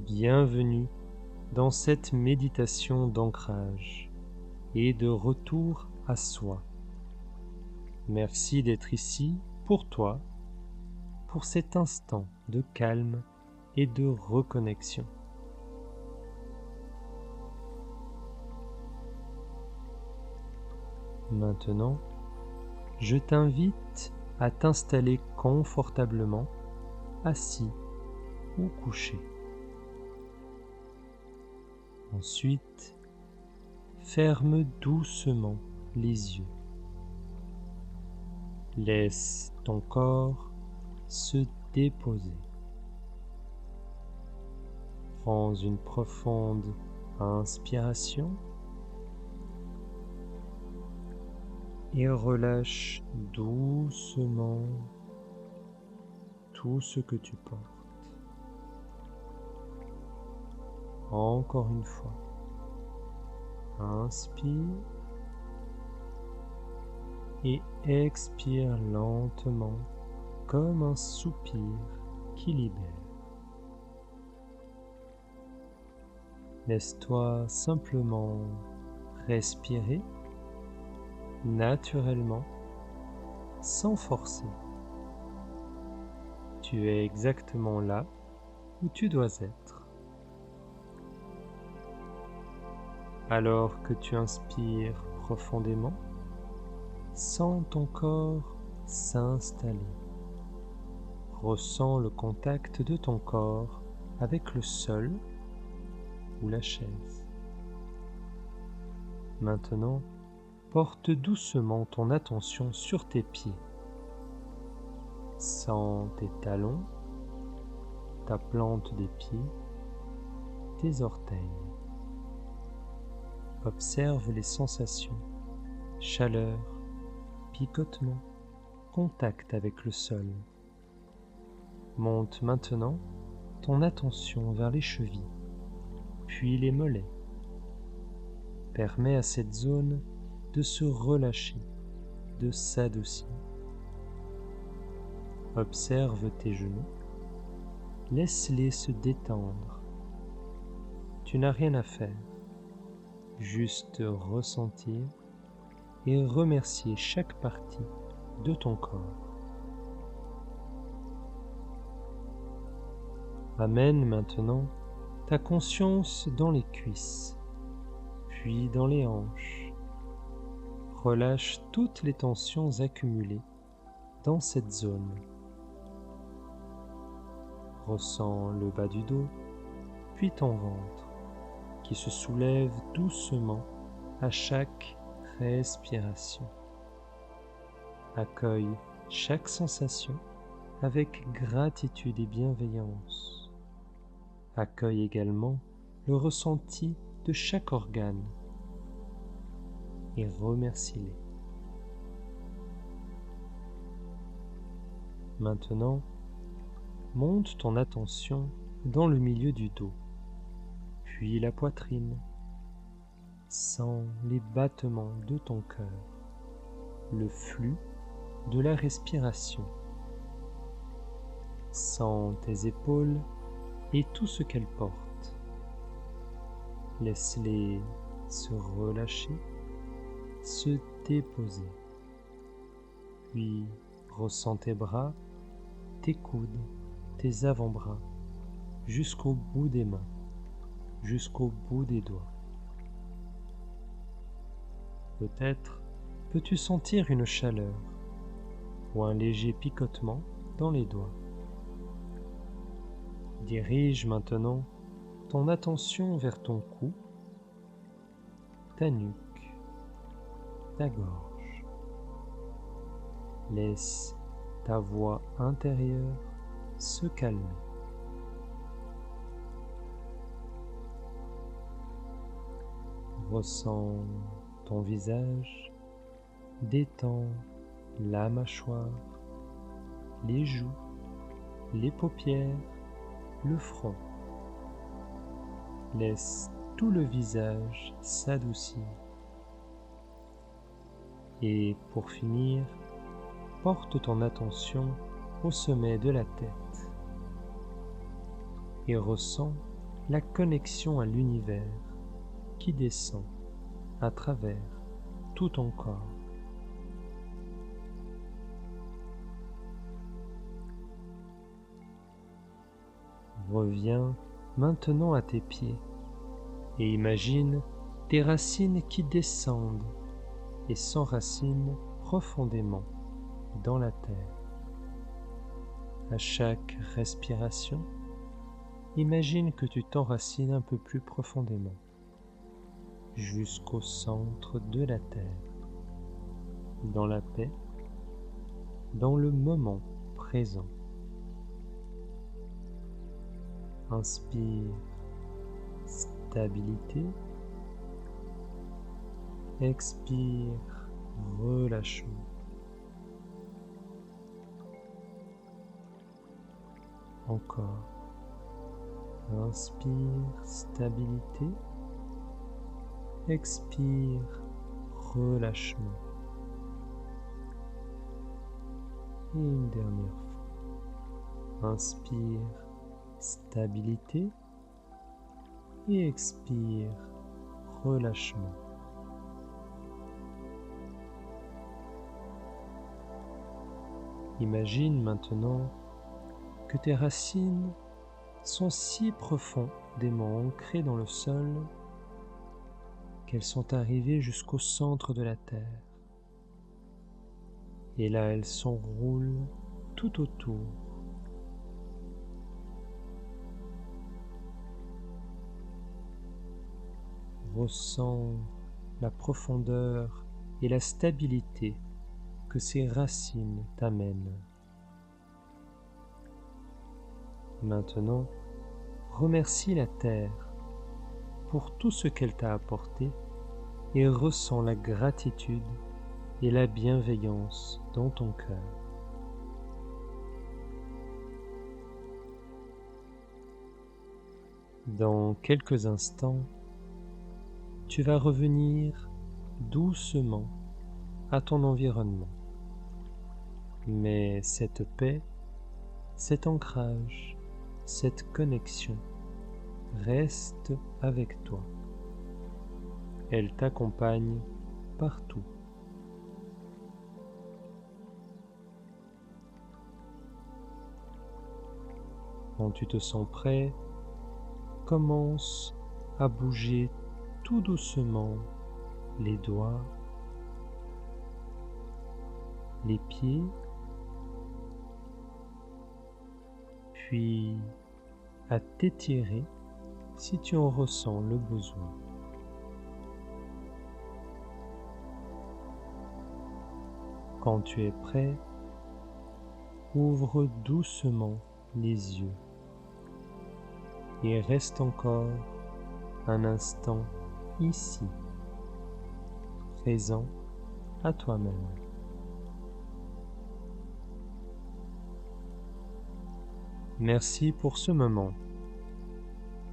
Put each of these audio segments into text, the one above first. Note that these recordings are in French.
Bienvenue dans cette méditation d'ancrage et de retour à soi. Merci d'être ici pour toi, pour cet instant de calme et de reconnexion. Maintenant, je t'invite à t'installer confortablement, assis ou couché. Ensuite, ferme doucement les yeux. Laisse ton corps se déposer. Prends une profonde inspiration et relâche doucement tout ce que tu portes. Encore une fois, inspire et expire lentement comme un soupir qui libère. Laisse-toi simplement respirer naturellement, sans forcer. Tu es exactement là où tu dois être. Alors que tu inspires profondément, sens ton corps s'installer. Ressens le contact de ton corps avec le sol ou la chaise. Maintenant, porte doucement ton attention sur tes pieds. Sens tes talons, ta plante des pieds, tes orteils. Observe les sensations, chaleur, picotement, contact avec le sol. Monte maintenant ton attention vers les chevilles, puis les mollets. Permets à cette zone de se relâcher, de s'adoucir. Observe tes genoux, laisse-les se détendre. Tu n'as rien à faire. Juste ressentir et remercier chaque partie de ton corps. Amène maintenant ta conscience dans les cuisses, puis dans les hanches. Relâche toutes les tensions accumulées dans cette zone. Ressens le bas du dos, puis ton ventre, qui se soulève doucement à chaque respiration. Accueille chaque sensation avec gratitude et bienveillance. Accueille également le ressenti de chaque organe et remercie-les. Maintenant, monte ton attention dans le milieu du dos, puis la poitrine. Sens les battements de ton cœur, le flux de la respiration. Sens tes épaules et tout ce qu'elles portent. Laisse-les se relâcher, se déposer. Puis ressens tes bras, tes coudes, tes avant-bras, jusqu'au bout des mains, jusqu'au bout des doigts. Peut-être peux-tu sentir une chaleur ou un léger picotement dans les doigts. Dirige maintenant ton attention vers ton cou, ta nuque, ta gorge. Laisse ta voix intérieure se calmer. Ressens ton visage, détends la mâchoire, les joues, les paupières, le front. Laisse tout le visage s'adoucir. Et pour finir, porte ton attention au sommet de la tête et ressens la connexion à l'univers qui descend à travers tout ton corps. Reviens maintenant à tes pieds et imagine tes racines qui descendent et s'enracinent profondément dans la terre. À chaque respiration, imagine que tu t'enracines un peu plus profondément jusqu'au centre de la terre, dans la paix, dans le moment présent. Inspire stabilité, expire relâchement. Encore. Inspire stabilité, expire relâchement. Et une dernière fois. Inspire stabilité et expire relâchement. Imagine maintenant que tes racines sont si profondément ancrées dans le sol qu'elles sont arrivées jusqu'au centre de la terre. Et là, elles s'enroulent tout autour. Ressens la profondeur et la stabilité que ces racines t'amènent. Maintenant, remercie la terre pour tout ce qu'elle t'a apporté et ressens la gratitude et la bienveillance dans ton cœur. Dans quelques instants, tu vas revenir doucement à ton environnement. Mais cette paix, cet ancrage, cette connexion reste avec toi. Elle t'accompagne partout. Quand tu te sens prêt, commence à bouger tout doucement les doigts, les pieds, puis à t'étirer si tu en ressens le besoin. Quand tu es prêt, ouvre doucement les yeux et reste encore un instant ici, présent à toi-même. Merci pour ce moment.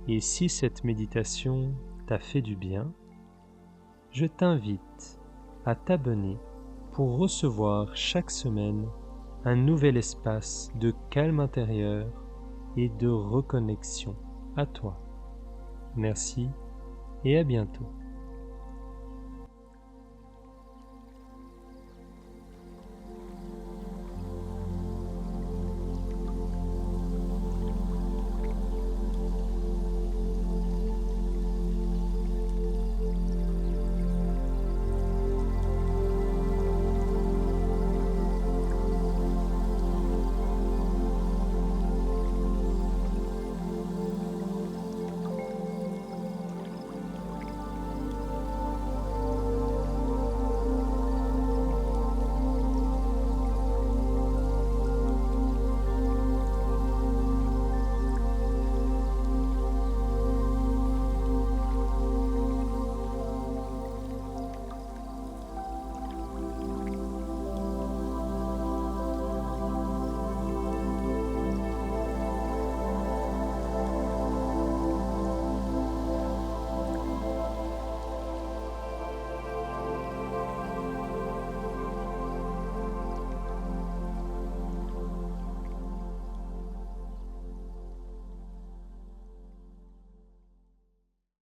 Et si cette méditation t'a fait du bien, je t'invite à t'abonner pour recevoir chaque semaine un nouvel espace de calme intérieur et de reconnexion à toi. Merci et à bientôt.